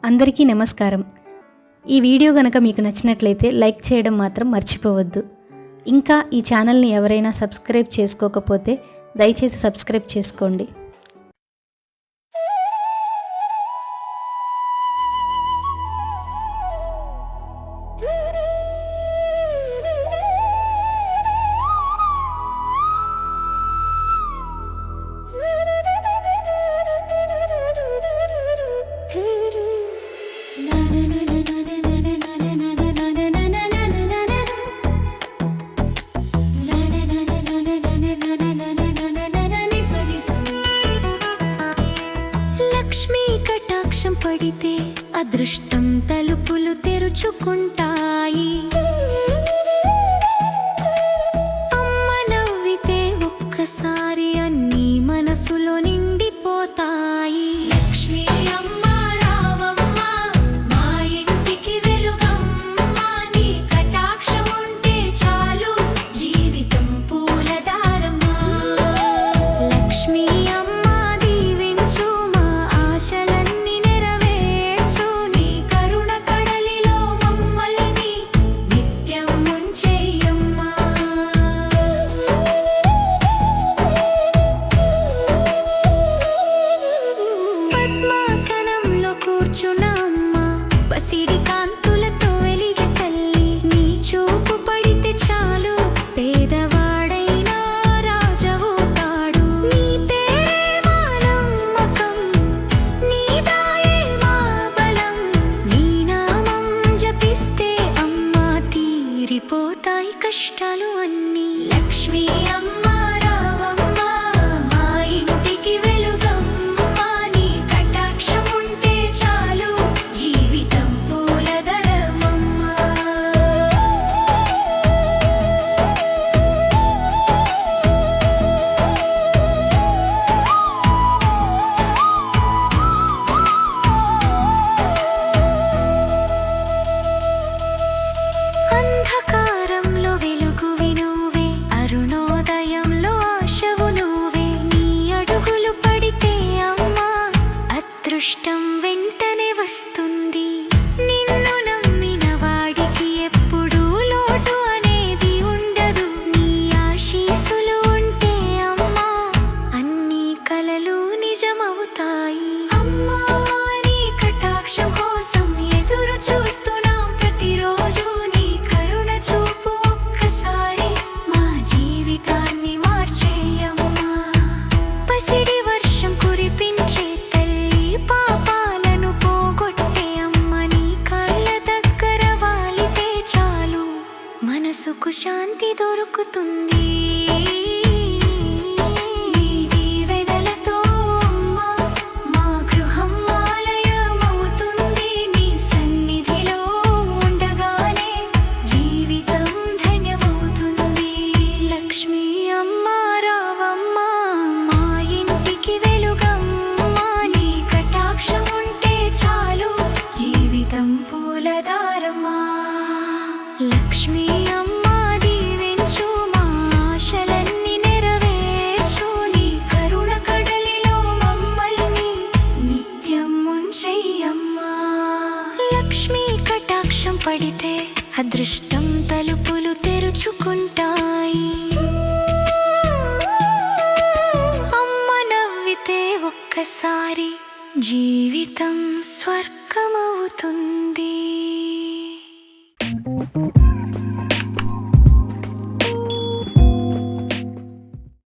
అందరికీ నమస్కారం. ఈ వీడియో గనక మీకు నచ్చినట్లయితే లైక్ చేయడం మాత్రం మర్చిపోవద్దు. ఇంకా ఈ ఛానల్ని ఎవరైనా సబ్స్క్రైబ్ చేసుకోకపోతే దయచేసి సబ్స్క్రైబ్ చేసుకోండి. లక్ష్మీ కటాక్షం పడితే అదృష్టం తలుపులు తెరుచుకుంటాయి. అమ్మ నవ్వితే ఒక్కసారి అన్నీ మనసులో నిండిపోతాయి. లక్ష్మీ అమ్మ రావమ్మ మా ఇంటికి వెలుగమ్మ, నీ కటాక్షం ఉంటే చాలు జీవితం పూలదారమ్మ. లక్ష్మీ అమ్మ దీవించు మా ఆశలన్నీ నెరవేర్చు, నీ కరుణ కడలిలో మమ్మల్ని నిత్యం ముంచెయ్యమ్మా. పద్మాసనంలో కూర్చున్న అమ్మ పసిడి కాంతులతో వెలిగే తల్లి, నీ చూపు పడితే చాలు పేదవాడైనా రాజవుతాడు. నీ పేరే మా నమ్మకం, నీ దాయే మా బలం, నీ నామం జపిస్తే అమ్మా తీరిపోతాయి కష్టాలు అన్నీ. లక్ష్మీ అమ్మ రావమ్మ మా ఇంటికి వెలుగమ్మ, నీ కటాక్షం ఉంటే చాలు జీవితం పూలదరమమ్మ. అంధకారంలో వెలుగువి నువ్వే, అరుణోదయంలో ఆశవు నువ్వే. నీ అడుగులు పడితే అమ్మా అదృష్టం వెంటనే వస్తుంది. నిన్ను నమ్మిన వాడికి ఎప్పుడూ లోటు అనేది ఉండదు. నీ ఆశీస్సులు ఉంటే అమ్మా అన్ని కలలు నిజమవుతాయి. అమ్మా నీ కటాక్షం కోసం ఎదురు చూస్తున్నాం ప్రతిరోజు. నీ కరుణ చూపు ఒక్కసారి మా జీవితాన్ని మార్చేయమ్మా. పసిడి వర్షం కురిపించే తల్లి, పాపాలను పోగొట్టే అమ్మ, నీ కాళ్ళ దగ్గర వాలితే చాలు మనసుకు శాంతి దొరుకుతుంది. నీ దీవెనలతో అమ్మ మా గృహం ఆలయమవుతుంది. నీ సన్నిధిలో ఉండగానే జీవితం ధన్యమవుతుంది. లక్ష్మీ అమ్మ రావమ్మ మా ఇంటికి వెలుగమ్మ, నీ కటాక్షం ఉంటే చాలు జీవితం పూలదారమ్మా. లక్ష్మీ అమ్మ దీవించు మా ఆశలన్నీ నెరవేర్చు, నీ కరుణ కడలిలో మమ్మల్ని నిత్యం ముంచెయ్యమ్మా. లక్ష్మీ కటాక్షం పడితే అదృష్టం తలుపులు తెరుచుకుంటాయి. అమ్మ నవ్వితే ఒక్కసారి జీవితం స్వర్గమవుతుంది.